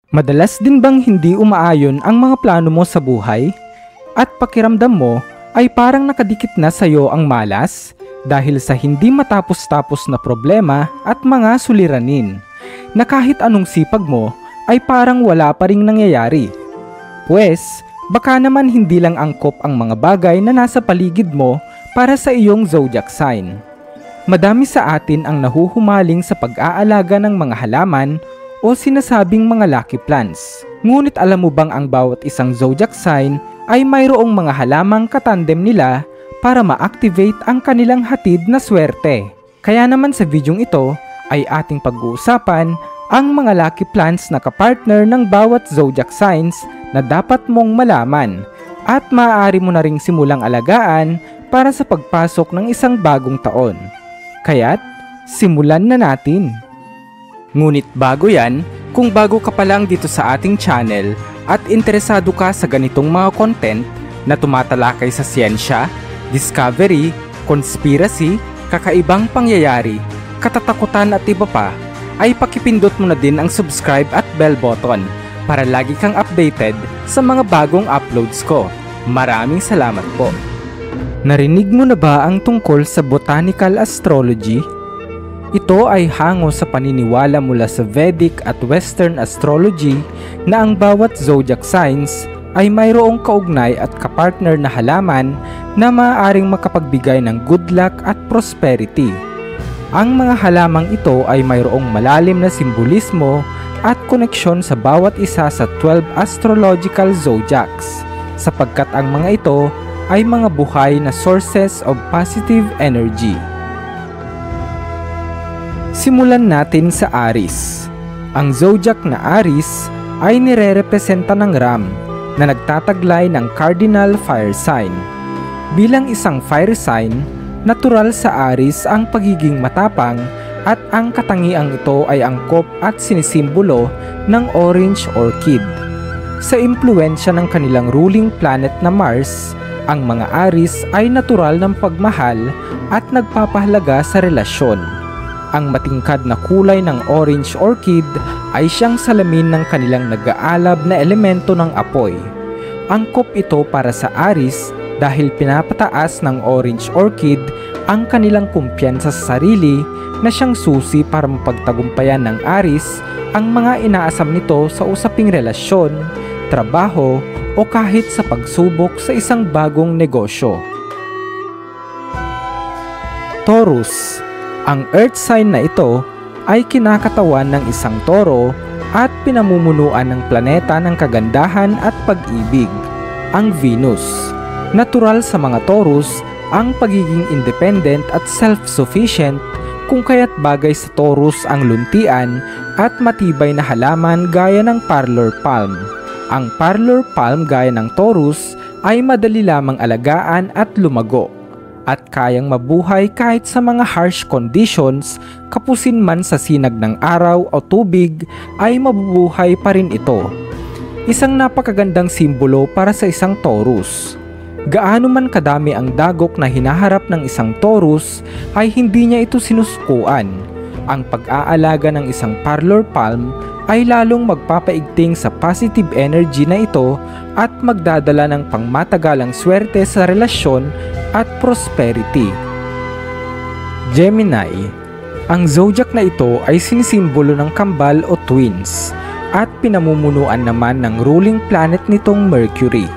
Madalas din bang hindi umaayon ang mga plano mo sa buhay? At pakiramdam mo ay parang nakadikit na sa iyo ang malas dahil sa hindi matapos-tapos na problema at mga suliranin na kahit anong sipag mo ay parang wala pa ring nangyayari. Pwes, baka naman hindi lang angkop ang mga bagay na nasa paligid mo para sa iyong zodiac sign. Madami sa atin ang nahuhumaling sa pag-aalaga ng mga halaman o sinasabing mga lucky plants. Ngunit alam mo bang ang bawat isang zodiac sign ay mayroong mga halamang katandem nila para ma-activate ang kanilang hatid na swerte. Kaya naman sa videong ito ay ating pag-uusapan ang mga lucky plants na kapartner ng bawat zodiac signs na dapat mong malaman at maaari mo na ring simulang alagaan para sa pagpasok ng isang bagong taon. Kaya't simulan na natin! Ngunit bago yan, kung bago ka pa lang dito sa ating channel at interesado ka sa ganitong mga content na tumatalakay sa siyensya, discovery, conspiracy, kakaibang pangyayari, katatakutan at iba pa, ay pakipindot mo na din ang subscribe at bell button para lagi kang updated sa mga bagong uploads ko. Maraming salamat po! Narinig mo na ba ang tungkol sa botanical astrology? Ito ay hango sa paniniwala mula sa Vedic at Western astrology na ang bawat zodiac signs ay mayroong kaugnay at kapartner na halaman na maaaring makapagbigay ng good luck at prosperity. Ang mga halamang ito ay mayroong malalim na simbolismo at koneksyon sa bawat isa sa 12 astrological zodiacs, sapagkat ang mga ito ay mga buhay na sources of positive energy. Simulan natin sa Aries. Ang zodiac na Aries ay nirerepresenta ng Ram na nagtataglay ng cardinal fire sign. Bilang isang fire sign, natural sa Aries ang pagiging matapang at ang katangiang ito ay angkop at sinisimbolo ng orange orchid. Sa impluensya ng kanilang ruling planet na Mars, ang mga Aries ay natural ng pagmahal at nagpapahalaga sa relasyon. Ang matingkad na kulay ng orange orchid ay siyang salamin ng kanilang nag-aalab na elemento ng apoy. Angkop ito para sa Aries dahil pinapataas ng orange orchid ang kanilang kumpiyansa sa sarili na siyang susi para mapagtagumpayan ng Aries ang mga inaasam nito sa usaping relasyon, trabaho o kahit sa pagsubok sa isang bagong negosyo. Taurus. Ang earth sign na ito ay kinakatawan ng isang toro at pinamumunuan ng planeta ng kagandahan at pag-ibig, ang Venus. Natural sa mga Taurus ang pagiging independent at self-sufficient, kung kaya't bagay sa Taurus ang luntian at matibay na halaman gaya ng parlor palm. Ang parlor palm gaya ng Taurus ay madali lamang alagaan at lumago, at kayang mabuhay kahit sa mga harsh conditions, kapusin man sa sinag ng araw o tubig ay mabubuhay pa rin ito. Isang napakagandang simbolo para sa isang Taurus. Gaano man kadami ang dagok na hinaharap ng isang Taurus ay hindi niya ito sinusukuan. Ang pag-aalaga ng isang parlor palm ay lalong magpapaigting sa positive energy na ito at magdadala ng pangmatagalang swerte sa relasyon at prosperity. Gemini. Ang zodiac na ito ay sinisimbolo ng kambal o twins at pinamumunuan naman ng ruling planet nitong Mercury.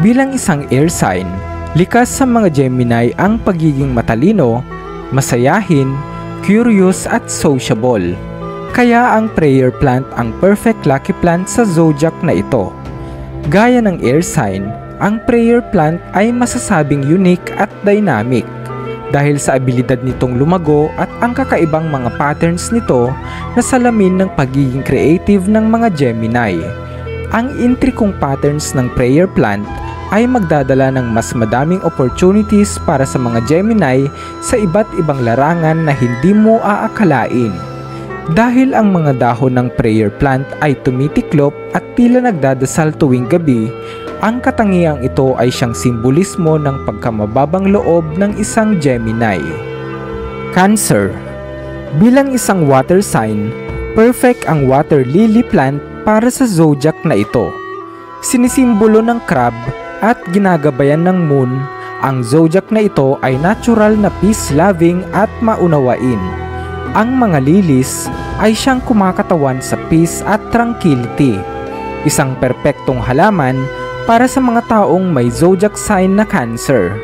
Bilang isang air sign, likas sa mga Gemini ang pagiging matalino, masayahin, curious at sociable. Kaya ang prayer plant ang perfect lucky plant sa zodiac na ito. Gaya ng air sign, ang prayer plant ay masasabing unique at dynamic dahil sa abilidad nitong lumago at ang kakaibang mga patterns nito na salamin ng pagiging creative ng mga Gemini. Ang intrikong patterns ng prayer plant ay magdadala ng mas madaming opportunities para sa mga Gemini sa iba't ibang larangan na hindi mo aakalain. Dahil ang mga dahon ng prayer plant ay tumitiklop at tila nagdadasal tuwing gabi, ang katangiang ito ay siyang simbolismo ng pagkamababang loob ng isang Gemini. Cancer. Bilang isang water sign, Perfect ang water lily plant para sa zodiac na ito. Sinisimbolo ng crab at ginagabayan ng moon, ang zodiac na ito ay natural na peace-loving at maunawain. Ang mga lilies ay siyang kumakatawan sa peace at tranquility. Isang perpektong halaman para sa mga taong may zodiac sign na Cancer.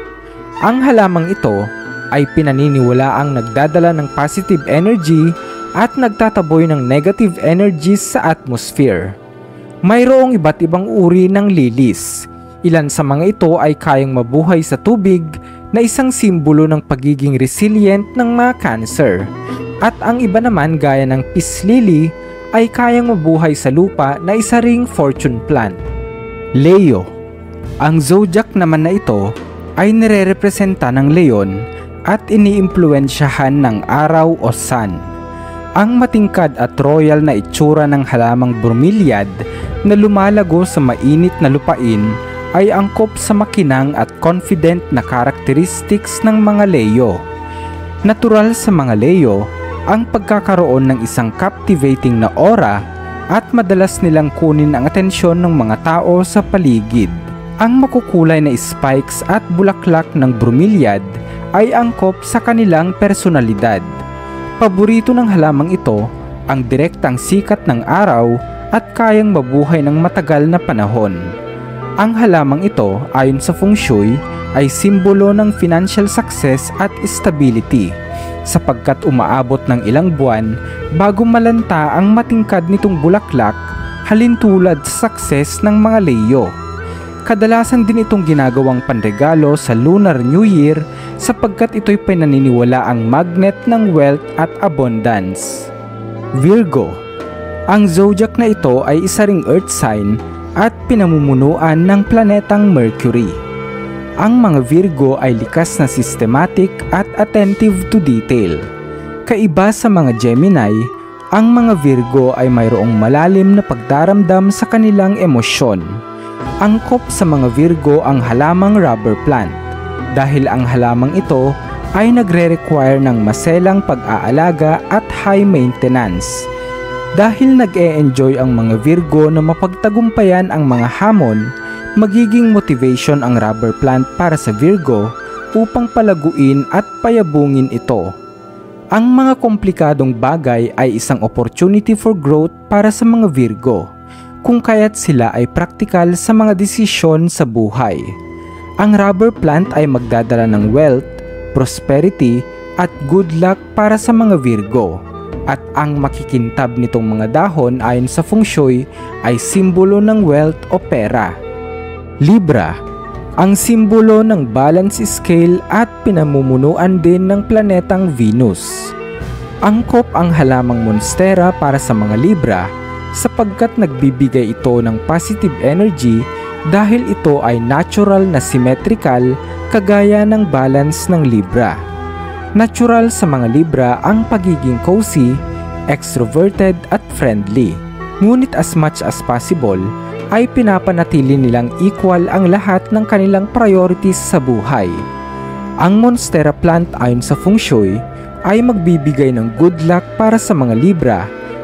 Ang halamang ito ay pinaniniwalaang nagdadala ng positive energy at nagtataboy ng negative energies sa atmosphere. Mayroong iba't ibang uri ng lilies. Ilan sa mga ito ay kayang mabuhay sa tubig na isang simbolo ng pagiging resilient ng mga Cancer. At ang iba naman gaya ng peace lily ay kayang mabuhay sa lupa na isa ring fortune plant. Leo. Ang zodiac naman na ito ay nire-representa ng leon at iniimpluwensyahan ng araw o sun. Ang matingkad at royal na itsura ng halamang bromeliad na lumalago sa mainit na lupain ay angkop sa makinang at confident na characteristics ng mga Leo. Natural sa mga Leo ang pagkakaroon ng isang captivating na aura at madalas nilang kunin ang atensyon ng mga tao sa paligid. Ang makukulay na spikes at bulaklak ng bromeliad ay angkop sa kanilang personalidad. Paborito ng halamang ito ang direktang sikat ng araw at kayang mabuhay ng matagal na panahon. Ang halamang ito ayon sa Feng Shui ay simbolo ng financial success at stability sapagkat umaabot ng ilang buwan bago malanta ang matingkad nitong bulaklak, halintulad sa success ng mga Leo. Kadalasan din itong ginagawang panregalo sa Lunar New Year sapagkat ito'y pinaniniwala ang magnet ng wealth at abundance. Virgo. Ang zodiac na ito ay isa ring earth sign at pinamumunuan ng planetang Mercury. Ang mga Virgo ay likas na systematic at attentive to detail. Kaiba sa mga Gemini, ang mga Virgo ay mayroong malalim na pagdaramdam sa kanilang emosyon. Angkop sa mga Virgo ang halamang rubber plant dahil ang halamang ito ay nagre-require ng maselang pag-aalaga at high maintenance. Dahil nag-e-enjoy ang mga Virgo na mapagtagumpayan ang mga hamon, magiging motivation ang rubber plant para sa Virgo upang palaguin at payabungin ito. Ang mga komplikadong bagay ay isang opportunity for growth para sa mga Virgo, kung kaya't sila ay praktikal sa mga desisyon sa buhay. Ang rubber plant ay magdadala ng wealth, prosperity at good luck para sa mga Virgo. At ang makikintab nitong mga dahon ayon sa Feng Shui ay simbolo ng wealth o pera. Libra. Ang simbolo ng balance scale at pinamumunuan din ng planetang Venus. Angkop ang halamang monstera para sa mga Libra sapagkat nagbibigay ito ng positive energy dahil ito ay natural na symmetrical kagaya ng balance ng Libra. Natural sa mga Libra ang pagiging cozy, extroverted at friendly. Ngunit as much as possible ay pinapanatili nilang equal ang lahat ng kanilang priorities sa buhay. Ang monstera plant ayon sa Feng Shui ay magbibigay ng good luck para sa mga Libra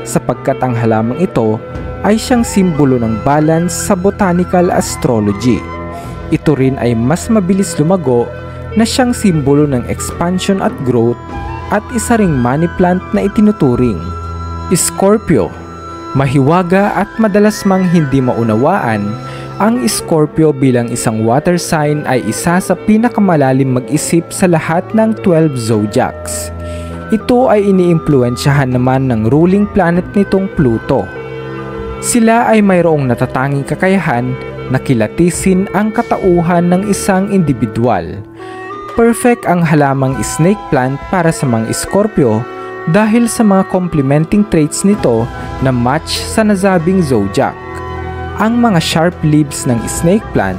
sapagkat ang halamang ito ay siyang simbolo ng balance sa botanical astrology. Ito rin ay mas mabilis lumago na siyang simbolo ng expansion at growth at isa ring money plant na itinuturing. Scorpio. Mahiwaga at madalas mang hindi maunawaan, ang Scorpio bilang isang water sign ay isa sa pinakamalalim mag-isip sa lahat ng 12 zodiacs. Ito ay iniimpluwensyahan naman ng ruling planet nitong Pluto. Sila ay mayroong natatanging kakayahan na kilatisin ang katauhan ng isang individual. Perfect ang halamang snake plant para sa mga Scorpio dahil sa mga complementing traits nito na match sa nasabing zodiac. Ang mga sharp leaves ng snake plant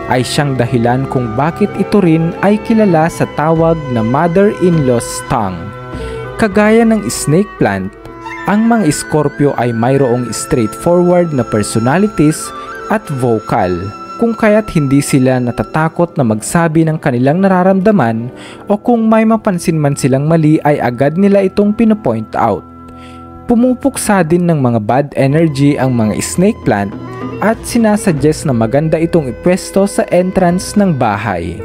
ay siyang dahilan kung bakit ito rin ay kilala sa tawag na mother-in-law's tongue. Kagaya ng snake plant, ang mga Scorpio ay mayroong straightforward na personalities at vocal, kung kaya't hindi sila natatakot na magsabi ng kanilang nararamdaman o kung may mapansin man silang mali ay agad nila itong pinopoint out. Pumupuksa din ng mga bad energy ang mga snake plant at sinasuggest na maganda itong ipwesto sa entrance ng bahay.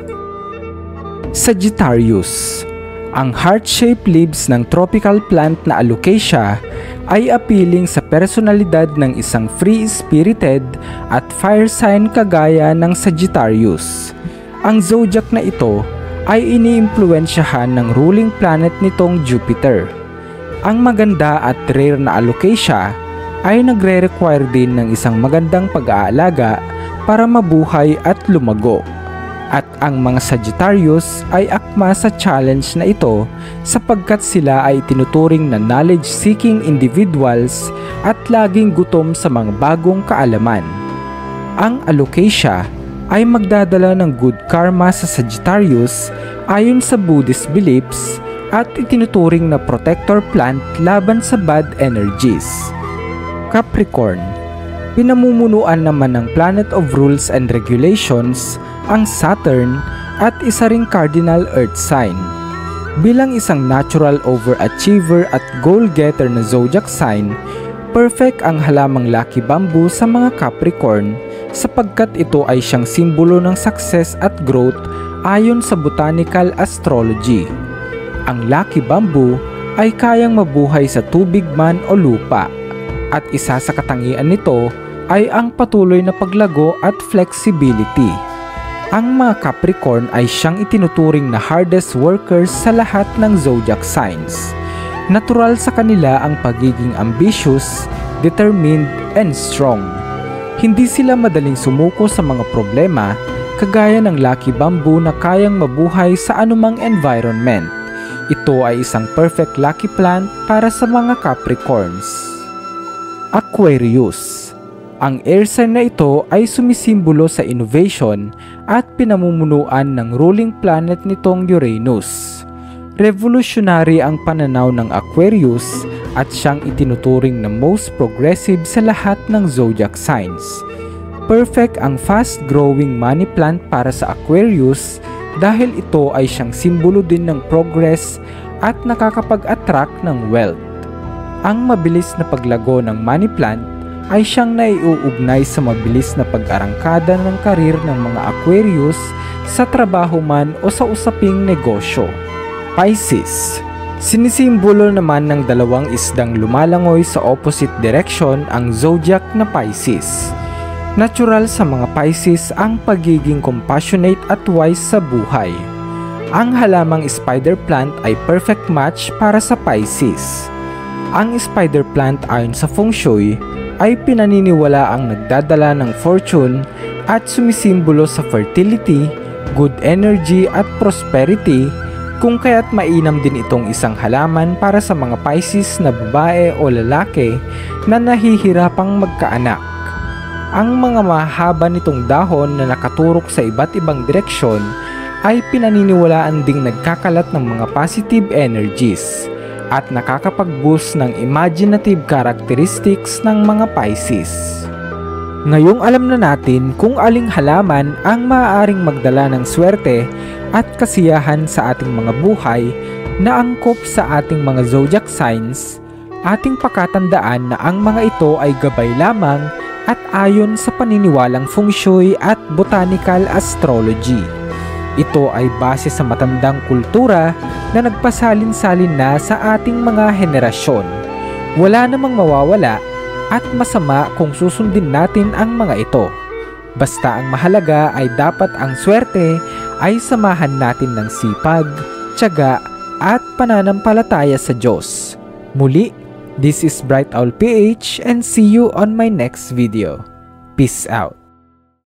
Sagittarius. Ang heart-shaped leaves ng tropical plant na alocasia ay appealing sa personalidad ng isang free-spirited at fire sign kagaya ng Sagittarius. Ang zodiac na ito ay iniimpluwensyahan ng ruling planet nitong Jupiter. Ang maganda at rare na alocasia ay nagre-require din ng isang magandang pag-aalaga para mabuhay at lumago. At ang mga Sagittarius ay akma sa challenge na ito sapagkat sila ay tinuturing na knowledge-seeking individuals at laging gutom sa mga bagong kaalaman. Ang alocasia ay magdadala ng good karma sa Sagittarius ayon sa Buddhist beliefs at itinuturing na protector plant laban sa bad energies. Capricorn. Pinamumunuan naman ng Planet of Rules and Regulations ang Saturn at isa ring cardinal earth sign. Bilang isang natural overachiever at goal-getter na zodiac sign, perfect ang halamang Lucky Bamboo sa mga Capricorn sapagkat ito ay siyang simbolo ng success at growth ayon sa botanical astrology. Ang Lucky Bamboo ay kayang mabuhay sa tubig man o lupa at isa sa katangian nito ay ang patuloy na paglago at flexibility. Ang mga Capricorn ay siyang itinuturing na hardest workers sa lahat ng zodiac signs. Natural sa kanila ang pagiging ambitious, determined, and strong. Hindi sila madaling sumuko sa mga problema kagaya ng Lucky Bamboo na kayang mabuhay sa anumang environment. Ito ay isang perfect lucky plant para sa mga Capricorns. Aquarius. Ang air sign na ito ay sumisimbolo sa innovation at pinamumunuan ng ruling planet nitong Uranus. Revolutionary ang pananaw ng Aquarius at siyang itinuturing na most progressive sa lahat ng zodiac signs. Perfect ang fast-growing money plant para sa Aquarius dahil ito ay siyang simbolo din ng progress at nakakapag-attract ng wealth. Ang mabilis na paglago ng money plant ay siyang naiuugnay sa mabilis na pag-arangkada ng karir ng mga Aquarius sa trabaho man o sa usaping negosyo. Pisces. Sinisimbolo naman ng dalawang isdang lumalangoy sa opposite direction ang zodiac na Pisces. Natural sa mga Pisces ang pagiging compassionate at wise sa buhay. Ang halamang spider plant ay perfect match para sa Pisces. Ang spider plant ayon sa Feng Shui ay pinaniniwala ang nagdadala ng fortune at sumisimbolo sa fertility, good energy at prosperity, kung kaya't mainam din itong isang halaman para sa mga Pisces na babae o lalaki na nahihirapang magkaanak. Ang mga mahaba nitong dahon na nakaturok sa iba't ibang direksyon ay pinaniniwalaan ding nagkakalat ng mga positive energies at nakakapag-boost ng imaginative characteristics ng mga Pisces. Ngayong alam na natin kung aling halaman ang maaaring magdala ng swerte at kasiyahan sa ating mga buhay na angkop sa ating mga zodiac signs, ating pakatandaan na ang mga ito ay gabay lamang at ayon sa paniniwalang Feng Shui at botanical astrology. Ito ay base sa matandang kultura na nagpasalin-salin na sa ating mga henerasyon. Wala namang mawawala at masama kung susundin natin ang mga ito. Basta ang mahalaga ay dapat ang swerte ay samahan natin ng sipag, tiyaga at pananampalataya sa Diyos. Muli, this is Bright Owl PH and see you on my next video. Peace out.